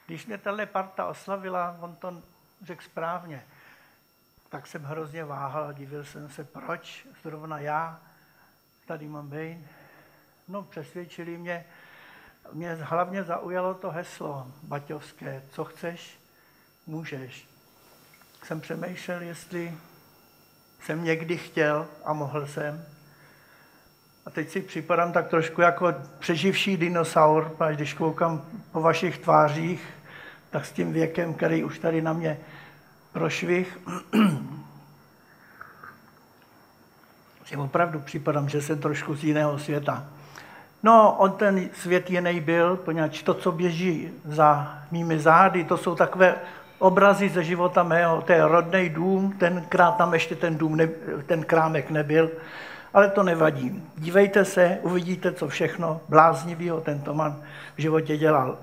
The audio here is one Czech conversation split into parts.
Když mě tahle parta oslavila, on to řekl správně, tak jsem hrozně váhal a divil jsem se, proč zrovna já tady mám být. No, přesvědčili mě hlavně zaujalo to heslo baťovské, co chceš, můžeš. Jsem přemýšlel, jestli jsem někdy chtěl a mohl jsem. A teď si připadám tak trošku jako přeživší dinosaur, až když koukám po vašich tvářích, tak s tím věkem, který už tady na mě prošvih, si opravdu připadám, že jsem trošku z jiného světa. No, on ten svět jiný byl, poněvadž to, co běží za mými zády, to jsou takové obrazy ze života mého, to je rodnej dům, tenkrát tam ještě ten krámek nebyl, ale to nevadí. Dívejte se, uvidíte, co všechno bláznivého tento man v životě dělal.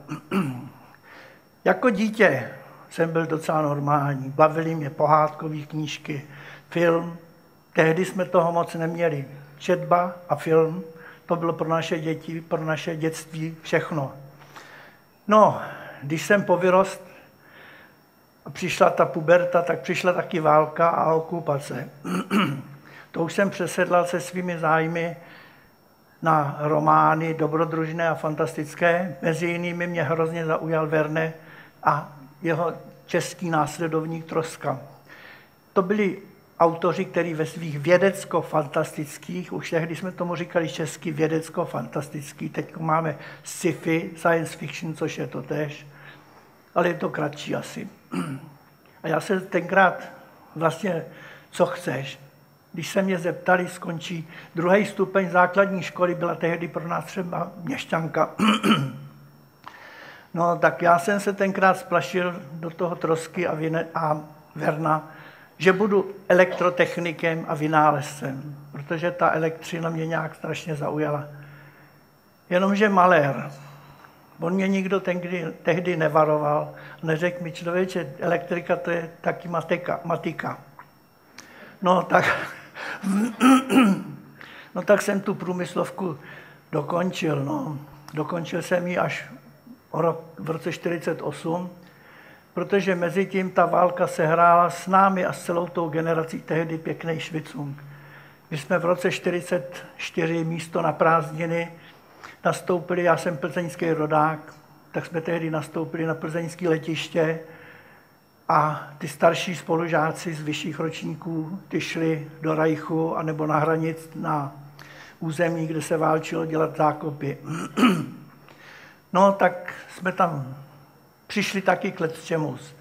Jako dítě jsem byl docela normální, bavily mě pohádkové knížky, film, tehdy jsme toho moc neměli. Četba a film, to bylo pro naše děti, pro naše dětství všechno. No, když jsem povyrost a přišla ta puberta, tak přišla taky válka a okupace. To už jsem přesedlal se svými zájmy na romány dobrodružné a fantastické. Mezi jinými mě hrozně zaujal Verne a jeho český následovník Troska. To byli autoři, kteří ve svých vědecko-fantastických, už tehdy jsme tomu říkali český vědecko-fantastický, teď máme sci-fi, science fiction, což je to též, ale je to kratší asi. A já se tenkrát vlastně, co chceš, když se mě zeptali, skončí druhý stupeň základní školy, byla tehdy pro nás třeba měšťanka. No tak já jsem se tenkrát splašil do toho Trosky a Verna, že budu elektrotechnikem a vynálezcem, protože ta elektřina mě nějak strašně zaujala. Jenomže malér, on mě nikdo tehdy nevaroval, neřekl mi, člověče, elektrika to je taky matika. No tak jsem tu průmyslovku dokončil. No. Dokončil jsem ji až v roce 1948, protože mezi tím ta válka sehrála s námi a s celou tou generací tehdy pěkný švicung. My jsme v roce 1944 místo na prázdniny nastoupili, já jsem plzeňský rodák, tak jsme tehdy nastoupili na plzeňské letiště a ty starší spolužáci z vyšších ročníků, ty šli do Reichu anebo na hranic na území, kde se válčilo, dělat zákopy. No tak jsme tam přišli taky k lecčemus.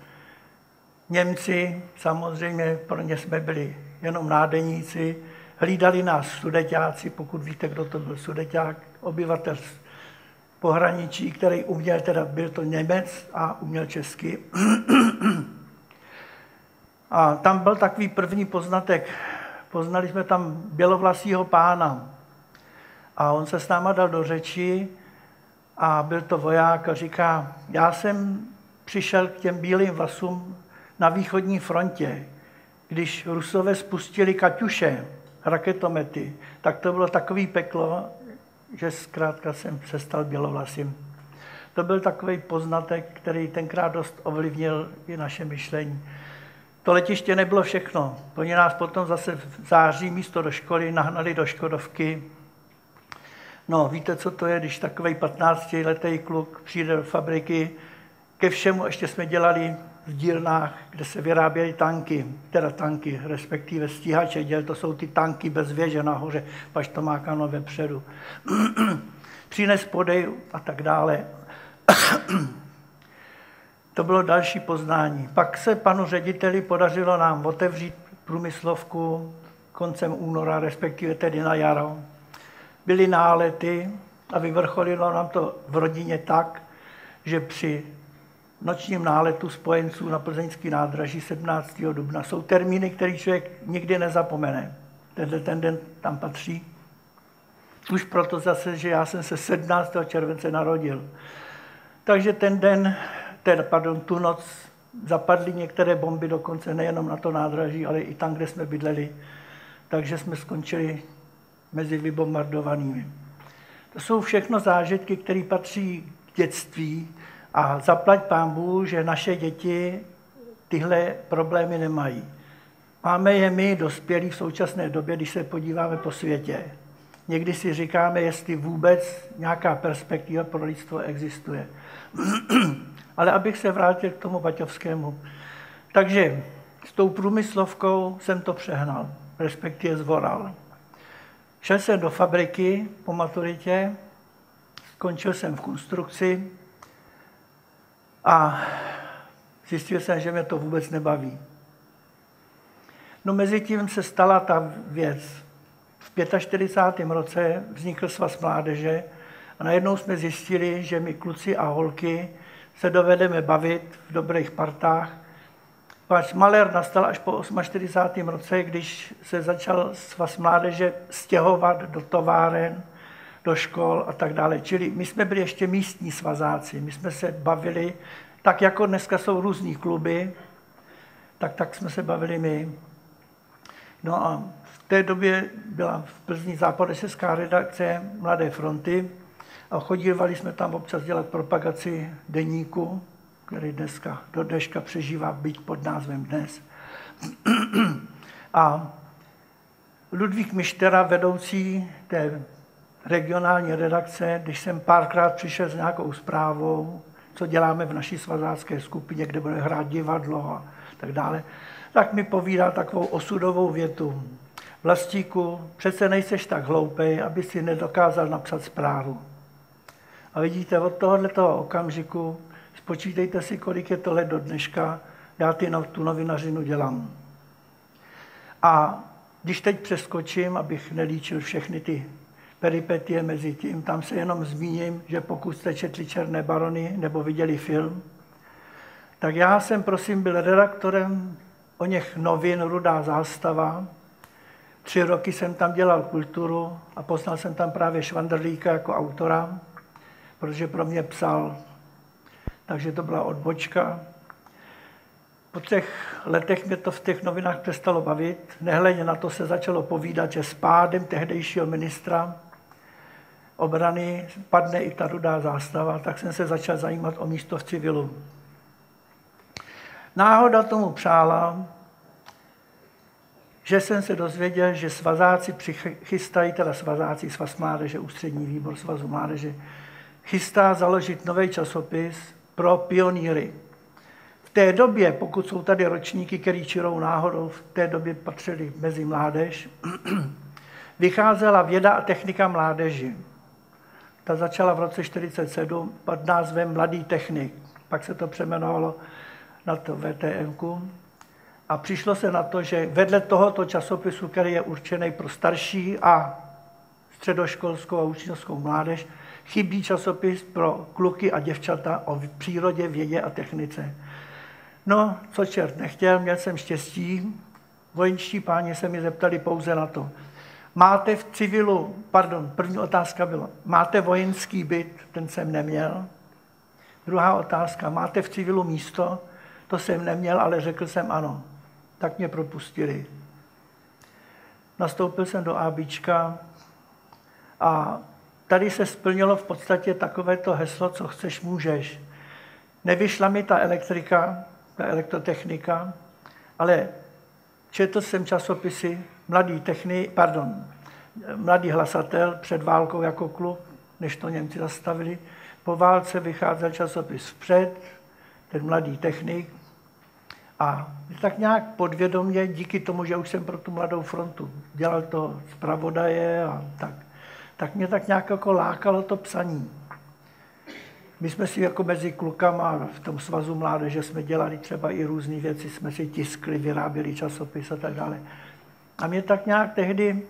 Němci, samozřejmě, pro ně jsme byli jenom nádeníci, hlídali nás sudeťáci, pokud víte, kdo to byl sudeťák, obyvatel pohraničí, který uměl, teda byl to Němec a uměl česky. A tam byl takový první poznatek. Poznali jsme tam bělovlasýho pána. A on se s náma dal do řeči a byl to voják a říká, já jsem přišel k těm bílým vlasům na východní frontě. Když Rusové spustili kaťuše, raketomety, tak to bylo takový peklo, že zkrátka jsem přestal bělovlasým. To byl takový poznatek, který tenkrát dost ovlivnil i naše myšlení. To letiště nebylo všechno. Oni nás potom zase v září místo do školy nahnali do Škodovky. No, víte, co to je, když takovej 15letý kluk přijde do fabriky. Ke všemu ještě jsme dělali v dílnách, kde se vyráběly tanky, respektive stíhače, to jsou ty tanky bez věže nahoře, paštomákano vepředu. Přines podej a tak dále. To bylo další poznání. Pak se panu řediteli podařilo nám otevřít průmyslovku koncem února, respektive tedy na jaro. Byly nálety a vyvrcholilo nám to v rodině tak, že při nočním náletu spojenců na plzeňský nádraží 17. dubna jsou termíny, které člověk nikdy nezapomene. Ten den tam patří. Už proto zase, že já jsem se 17. července narodil. Takže tu noc zapadly některé bomby dokonce nejenom na to nádraží, ale i tam, kde jsme bydleli. Takže jsme skončili mezi vybombardovanými. To jsou všechno zážitky, které patří k dětství a zaplať pán Bůh, že naše děti tyhle problémy nemají. Máme je my, dospělí v současné době, když se podíváme po světě. Někdy si říkáme, jestli vůbec nějaká perspektiva pro lidstvo existuje. Ale abych se vrátil k tomu Baťovskému. Takže s tou průmyslovkou jsem to přehnal, respektive zvoral. Šel jsem do fabriky po maturitě, skončil jsem v konstrukci a zjistil jsem, že mě to vůbec nebaví. No mezi tím se stala ta věc. V 45. roce vznikl Svaz mládeže a najednou jsme zjistili, že my kluci a holky se dovedeme bavit v dobrých partách. Váš malér nastal až po 48. roce, když se začal Svaz mládeže stěhovat do továren, do škol a tak dále. Čili my jsme byli ještě místní svazáci, my jsme se bavili, tak jako dneska jsou různý kluby, tak jsme se bavili my. No a v té době byla v Plzni západočeská redakce Mladé fronty a chodívali jsme tam občas dělat propagaci deníku, který dneska, do dneška přežívá být pod názvem Dnes. A Ludvík Mištera, vedoucí té regionální redakce, když jsem párkrát přišel s nějakou zprávou, co děláme v naší svazácké skupině, kde bude hrát divadlo a tak dále, tak mi povídá takovou osudovou větu. Vlastíku, přece nejseš tak hloupej, aby si nedokázal napsat zprávu. A vidíte, od tohoto okamžiku spočítejte si, kolik je to let do dneška, já tu novinařinu dělám. A když teď přeskočím, abych nelíčil všechny ty peripetie mezi tím, tam se jenom zmíním, že pokud jste četli Černé barony nebo viděli film, tak já jsem, prosím, byl redaktorem o něch novin Rudá zástava. 3 roky jsem tam dělal kulturu a poznal jsem tam právě Švandrlíka jako autora, protože pro mě psal, takže to byla odbočka. Po 3 letech mě to v těch novinách přestalo bavit. Nehledě na to se začalo povídat, že s pádem tehdejšího ministra obrany padne i ta Rudá zástava, tak jsem se začal zajímat o místo v civilu. Náhoda tomu přála, že jsem se dozvěděl, že svazáci chystají, teda svazáci, Svaz mládeže, ústřední výbor Svazu mládeže, chystá založit nový časopis pro pionýry. V té době, pokud jsou tady ročníky, který čirou náhodou v té době patřili mezi mládež, vycházela Věda a technika mládeži. Ta začala v roce 1947 pod názvem Mladý technik. Pak se to přejmenovalo na to VTM-ku. A přišlo se na to, že vedle tohoto časopisu, který je určený pro starší a středoškolskou a učňovskou mládež, chybí časopis pro kluky a děvčata o přírodě, vědě a technice. No, co čert nechtěl, měl jsem štěstí. Vojenští páni se mi zeptali pouze na to. Máte v civilu, první otázka byla, máte vojenský byt? Ten jsem neměl. Druhá otázka, máte v civilu místo? To jsem neměl, ale řekl jsem ano. Tak mě propustili. Nastoupil jsem do ABčka a tady se splnilo v podstatě takovéto heslo, co chceš, můžeš. Nevyšla mi ta elektrika, ta elektrotechnika, ale četl jsem časopisy Mladý hlasatel před válkou jako klub, než to Němci zastavili. Po válce vycházel časopis Vpřed, ten Mladý technik. A tak nějak podvědomě, díky tomu, že už jsem pro tu Mladou frontu dělal to zpravodaje a tak mě tak nějak jako lákalo to psaní. My jsme si jako mezi klukama v tom Svazu mládeže jsme dělali třeba i různé věci, jsme si tiskli, vyráběli časopis a tak dále. A mě tak nějak tehdy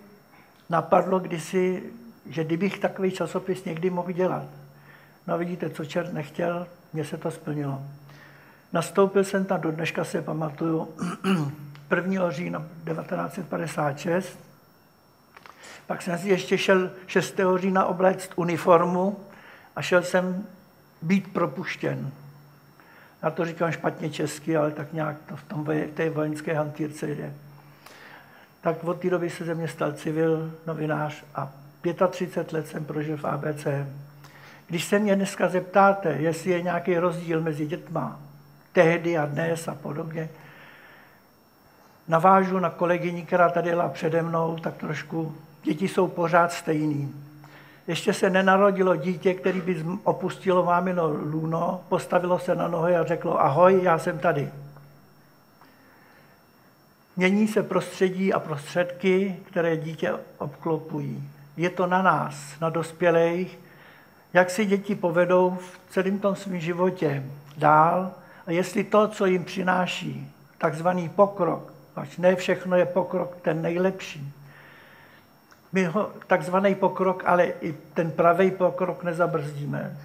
napadlo kdysi, že kdybych takový časopis někdy mohl dělat. No vidíte, co čert nechtěl, mně se to splnilo. Nastoupil jsem tam, do dneška se pamatuju, 1. října 1956. Pak jsem si ještě šel 6. října obléct uniformu a šel jsem být propuštěn. Já to říkám špatně česky, ale tak nějak to v té vojenské hantýrce jde. Tak od té doby se ze mě stal civil, novinář a 35 let jsem prožil v ABC. Když se mě dneska zeptáte, jestli je nějaký rozdíl mezi dětma tehdy a dnes a podobně, navážu na kolegyni, která tady jela přede mnou, tak trošku děti jsou pořád stejný. Ještě se nenarodilo dítě, který by opustilo mámino lůno, postavilo se na nohy a řeklo ahoj, já jsem tady. Mění se prostředí a prostředky, které dítě obklopují. Je to na nás, na dospělých, jak si děti povedou v celém tom svém životě dál a jestli to, co jim přináší, takzvaný pokrok, až ne všechno je pokrok ten nejlepší. My ho, takzvaný pokrok, ale i ten pravý pokrok nezabrzdíme.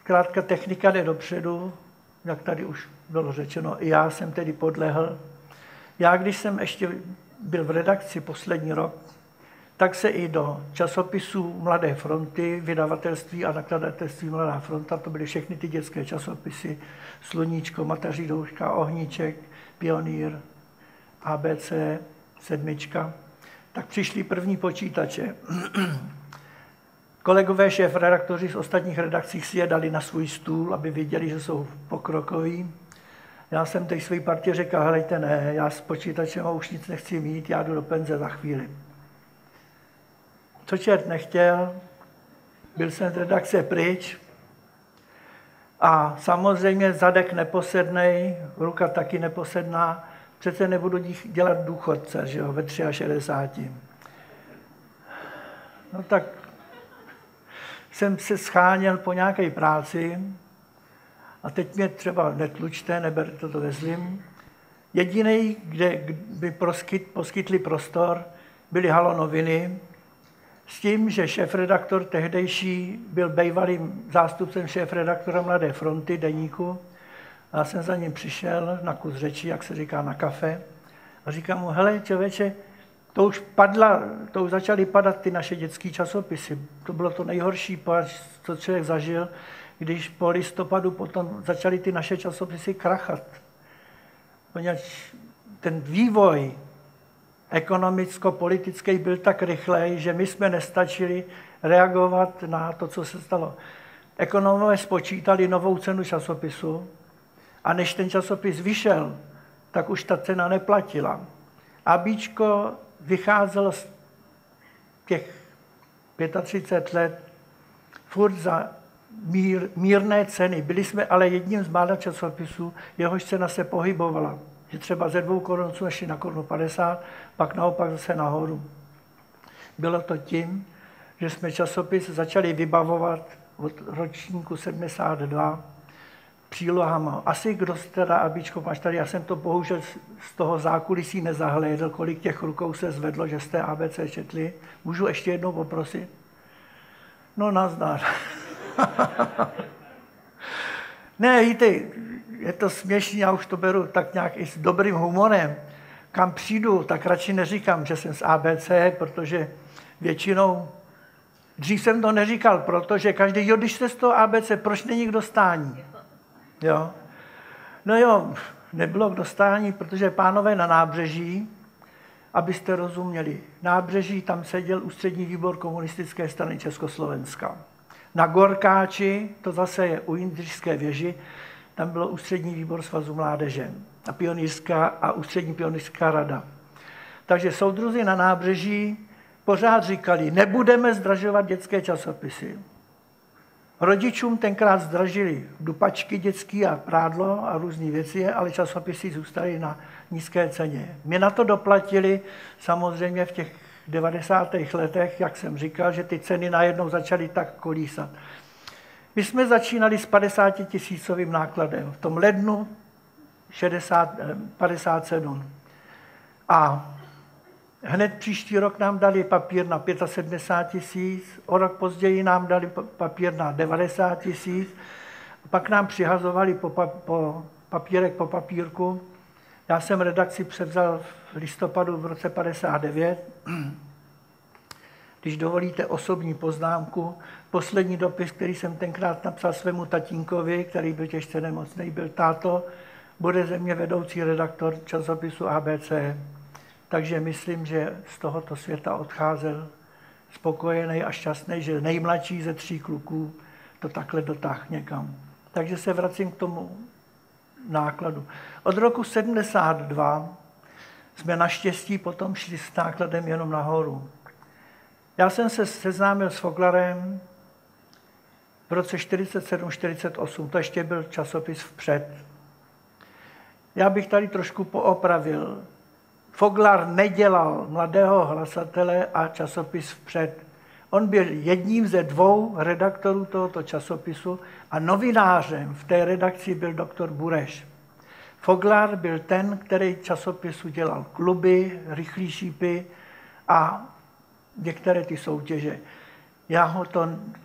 Zkrátka technika jde dopředu, jak tady už bylo řečeno, i já jsem tedy podlehl. Já, když jsem ještě byl v redakci poslední rok, tak se i do časopisů Mladé fronty, vydavatelství a nakladatelství Mladá fronta, to byly všechny ty dětské časopisy, Sluníčko, Mateří douška, Ohníček, Pionýr, ABC, Sedmička, tak přišli první počítače. Kolegové šéfredaktoři z ostatních redakcí si je dali na svůj stůl, aby viděli, že jsou pokrokoví. Já jsem té své partě řekl, helejte, ne, já s počítačem už nic nechci mít, já jdu do penze za chvíli. Co čert nechtěl, byl jsem z redakce pryč a samozřejmě zadek neposednej, ruka taky neposedná, přece nebudu dělat důchodce, že jo, ve 63. No tak jsem se scháněl po nějaké práci a teď mě třeba netlučte, neberte to ve zlým. Jedinej, kde by poskytli prostor, byly Halo noviny, s tím, že šéfredaktor tehdejší byl bývalým zástupcem šéfredaktora Mladé fronty, deníku. Já jsem za ním přišel na kus řeči, jak se říká, na kafe. A říkám mu, hele, člověče, to už začaly padat ty naše dětské časopisy. To bylo to nejhorší, co člověk zažil, když po listopadu potom začaly ty naše časopisy krachat. Poněvadž ten vývoj ekonomicko-politický byl tak rychlej, že my jsme nestačili reagovat na to, co se stalo. Ekonomové spočítali novou cenu časopisu a než ten časopis vyšel, tak už ta cena neplatila. ABíčko vycházelo z těch 35 let furt za mírné ceny. Byli jsme ale jedním z mála časopisů, jehož cena se pohybovala. Že třeba ze 2 korun jsme šli na 1,50 Kč, pak naopak zase nahoru. Bylo to tím, že jsme časopis začali vybavovat od ročníku 72 přílohama. Asi kdo jste teda ABíčko máš tady, já jsem to bohužel z toho zákulisí nezahlédl, kolik těch rukou se zvedlo, že jste ABC četli. Můžu ještě jednou poprosit? No nazdar. Ne, víte, je to směšný, já už to beru tak nějak i s dobrým humorem. Kam přijdu, tak radši neříkám, že jsem z ABC, protože většinou, dřív jsem to neříkal, protože každý, jo, když jste z toho ABC, proč není k dostání? Jo. No jo, nebylo k dostání, protože pánové na nábřeží, abyste rozuměli, nábřeží tam seděl ústřední výbor komunistické strany Československa. Na Gorkáči, to zase je u Jindřišské věži, tam bylo ústřední výbor Svazu mládeže a ústřední pionýrská rada. Takže soudruzi na nábřeží pořád říkali, nebudeme zdražovat dětské časopisy. Rodičům tenkrát zdražili dupačky dětský a prádlo a různé věci, ale časopisy zůstaly na nízké ceně. Mě na to doplatili samozřejmě v těch 90. letech, jak jsem říkal, že ty ceny najednou začaly tak kolísat. My jsme začínali s 50 000 nákladem, v tom lednu 57. A hned příští rok nám dali papír na 75 000, o rok později nám dali papír na 90 000, pak nám přihazovali papírek po papírku. Já jsem redakci převzal v listopadu v roce 59. Když dovolíte osobní poznámku, poslední dopis, který jsem tenkrát napsal svému tatínkovi, který byl těžce nemocný, byl táto, bude ze mě vedoucí redaktor časopisu ABC. Takže myslím, že z tohoto světa odcházel spokojený a šťastný, že nejmladší ze 3 kluků to takhle dotáhl někam. Takže se vracím k tomu nákladu. Od roku 72 jsme naštěstí potom šli s nákladem jenom nahoru. Já jsem se seznámil s Foglarem v roce 47-48, to ještě byl časopis Vpřed. Já bych tady trošku poopravil. Foglar nedělal Mladého hlasatele a časopis Vpřed. On byl jedním ze 2 redaktorů tohoto časopisu a novinářem v té redakci byl doktor Bureš. Foglar byl ten, který časopisu dělal kluby, rychlý šípy a některé ty soutěže.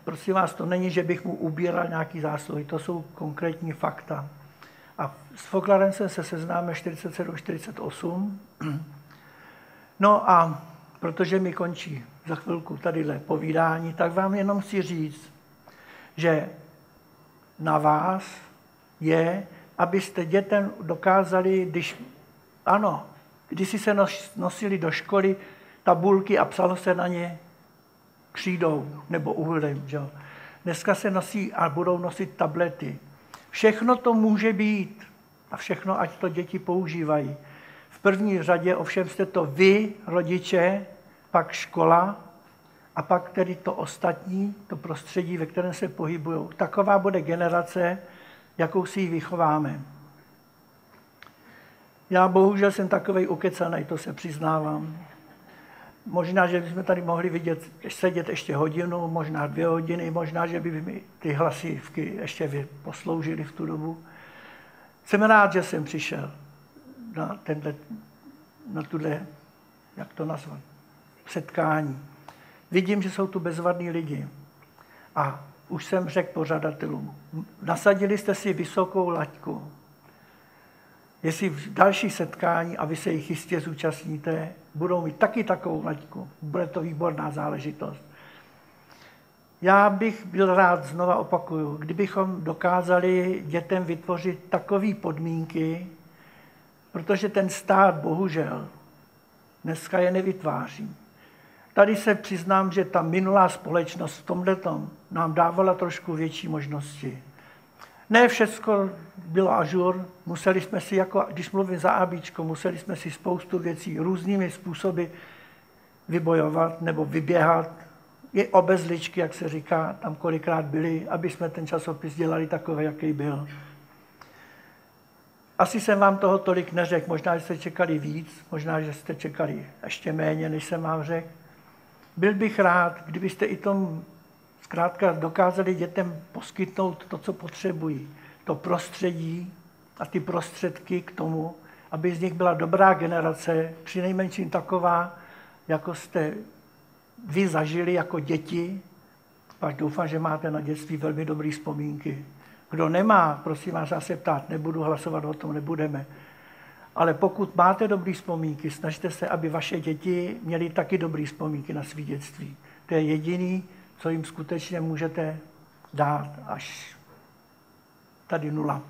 Prosím vás, to není, že bych mu ubíral nějaký zásluhy, to jsou konkrétní fakta. A s Foglarem jsem se seznámil 47-48. No a protože mi končí za chvilku tadyhle povídání, tak vám jenom chci říct, že na vás je, abyste dětem dokázali, když si se nosili do školy tabulky a psalo se na ně křídou nebo uhlem. Že? Dneska se nosí a budou nosit tablety. Všechno to může být a všechno, ať to děti používají. V první řadě ovšem jste to vy, rodiče, pak škola a pak tedy to ostatní, to prostředí, ve kterém se pohybují. Taková bude generace, jakou si ji vychováme. Já bohužel jsem takovej ukecanej, to se přiznávám. Možná, že bychom tady mohli sedět ještě hodinu, možná 2 hodiny, možná, že by mi ty hlasivky ještě posloužily v tu dobu. Jsem rád, že jsem přišel na tuhle, jak to nazvat, setkání. Vidím, že jsou tu bezvadní lidi. A už jsem řekl pořadatelům, nasadili jste si vysokou laťku. Jestli v další setkání, a vy se jich jistě zúčastníte, budou mít taky takovou laťku. Bude to výborná záležitost. Já bych byl rád, znova opakuju, kdybychom dokázali dětem vytvořit takové podmínky, protože ten stát, bohužel, dneska je nevytváří. Tady se přiznám, že ta minulá společnost v tomhletom nám dávala trošku větší možnosti. Ne všecko bylo ažur, museli jsme si, jako když mluvím za ABíčko, museli jsme si spoustu věcí různými způsoby vybojovat nebo vyběhat. I obezličky, jak se říká, tam kolikrát byly, aby jsme ten časopis dělali takový, jaký byl. Asi jsem vám toho tolik neřekl, možná, že jste čekali víc, možná, že jste čekali ještě méně, než jsem vám řekl. Byl bych rád, kdybyste i tom zkrátka dokázali dětem poskytnout to, co potřebují. To prostředí a ty prostředky k tomu, aby z nich byla dobrá generace, přinejmenším taková, jako jste vy zažili jako děti. Pak doufám, že máte na dětství velmi dobré vzpomínky. Kdo nemá, prosím vás, já se ptát nebudu, hlasovat o tom nebudeme. Ale pokud máte dobré vzpomínky, snažte se, aby vaše děti měly taky dobré vzpomínky na svý dětství. To je jediný, co jim skutečně můžete dát, až tady 0.